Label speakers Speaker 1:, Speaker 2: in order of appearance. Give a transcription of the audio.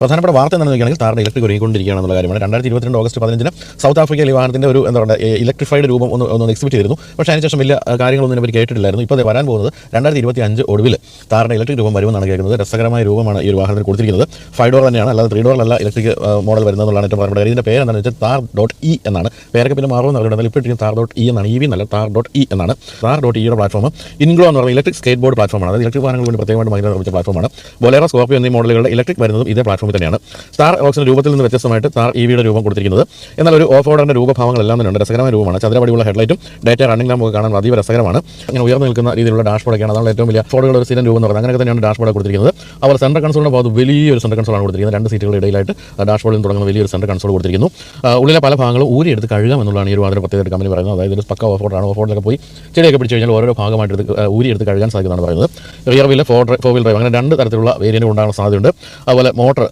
Speaker 1: പ്രധാനപ്പെട്ട വാർത്ത എന്താണെന്ന് നോക്കുകയാണെങ്കിൽ താറിൻ്റെ ഇലക്ട്രിക് ഒരുങ്ങിക്കൊണ്ടിരിക്കുകയാണെന്നുള്ള കാര്യമാണ്. 2022 ഓഗസ്റ്റ് 15 സൗത്ത് ആഫ്രിക്കയിൽ ഈ വാഹനത്തിൻ്റെ ഒരു എന്താ പറയുക ഇലക്ട്രിഫൈഡ് രൂപം ഒന്ന് എക്സിബിറ്റ് ചെയ്തിരുന്നു. പക്ഷേ അതിനുശേഷം വലിയ കാര്യങ്ങളൊന്നും ഇവർ കേട്ടിട്ടില്ലായിരുന്നു. ഇപ്പോൾ അത് വരാൻ പോകുന്നത് 2025 ഒടുവിൽ താറിൻ്റെ ഇലക്ട്രിക് രൂപം വരുമെന്നാണ് കേൾക്കുന്നത്. രസകരമായ രൂപമാണ് ഈ ഒരു വാഹനത്തിന് കൊടുത്തിരിക്കുന്നത്. 5 ഡോർ തന്നെയാണ്, അല്ലാതെ 3 ഡോറിലല്ല ഇലക്ട്രിക് മോഡൽ വരുന്നതെന്നുള്ളതാണ് ഏറ്റവും പ്രധാനപ്പെട്ട കാര്യം. ഇതിൻ്റെ പേര് എന്താണെന്ന് വെച്ചാൽ THAR.E എന്നാണ്. പേരൊക്കെ പിന്നെ മാറുമെന്ന് അറിയുന്നത്. ഇപ്പോൾ ഇട്ടിരിക്കുന്ന THAR.E എന്നാണ്. EV എന്നല്ല, THAR.E എന്നാണ്. THAR.Eയുടെ പ്ലാറ്റ്ഫോം ഇൻഗ്ലോ എന്ന് പറയുന്ന ഇലക്ട്രിക് സ്കേറ്റ് ബോർഡ് പ്ലാറ്റ്ഫോമാണ്. അത് ഇലക്ട്രിക് വാഹനങ്ങൾ വേണ്ടി പ്രത്യേകമായിട്ട് നിർമ്മിച്ച പ്ലാറ്റ്ഫോമാണ്. ബൊലേറോ, സ്കോർപിയോ എന്നീ മോഡലുകളുടെ ഇലക്ട്രിക് വരുന്നതും ഇതേ പ്ലാറ്റ്ഫോമിൽ തന്നെയാണ്. സ്റ്റാർ ഓക്സിൻ്റെ രൂപത്തിൽ നിന്ന് വ്യത്യസ്തമായിട്ട് THAR EVയുടെ രൂപം കൊടുത്തിരിക്കുന്നത്. എന്നാൽ ഒരു ഓഫ് റോഡറിൻ്റെ രൂപഭാവങ്ങളെല്ലാം തന്നെ ഉണ്ട്. രസകരമായ രൂപമാണ്. ചതുരപടിയുള്ള ഹെഡ്ലൈറ്റും ഡേറ്റ റണ്ണിംഗ് ലാമ്പ് കാണാൻ അതീവ രസകരമാണ്. അങ്ങനെ ഉയർന്നു നിൽക്കുന്ന രീതിയിലുള്ള ഡാഷ്ബോർഡൊക്കെയാണ്. അതാണ് ഏറ്റവും വലിയ ഫോർഡുകളുടെ ഒരു സ്ഥിരം രൂപം എന്ന് പറയുന്നത്. അങ്ങനെയൊക്കെ തന്നെയാണ് ഡാഷ്ബോർഡ് കൊടുത്തിരിക്കുന്നത്. അവർ സെൻട്രൽ കൺസോളിൻ്റെ ഭാഗത്ത് വലിയൊരു സെൻട്രൽ കൺസോളാണ് കൊടുത്തിരിക്കുന്നത്. 2 സീറ്റുകളുടെ ഇടയിലായിട്ട് ഡാഷ്ബോർഡിൽ തുടങ്ങുന്ന വലിയൊരു സെൻട്രൽ കൺസോൾ കൊടുത്തിരിക്കുന്നു. ഉള്ളിലെ പല ഭാഗങ്ങളും ഊരിയെടുത്ത് കഴുകാം എന്നുള്ളതാണ് ഈ ഒരു വാഹന പ്രത്യേകത കമ്പനി പറയുന്നത്. അതായത് ഒരു പക്ക ഓഫ് റോഡാണ്. ഓഫ് റോഡിലൊക്കെ പോയി ചെടിയൊക്കെ പിടിച്ച് കഴിഞ്ഞാൽ ഓരോ ഭാഗമായിട്ട് ഊരിയെടുത്ത് കഴുകാൻ സാധിക്കുന്നതാണ് പറയുന്നത്. റിയർ വീല് 4 വീൽ ഡ്രൈവ് അങ്ങനെ 2 തരത്തിലുള്ള വേരിയൻ്റ് ഉണ്ടാകാൻ സാധ്യതയുണ്ട്. അതുപോലെ മോട്ടർ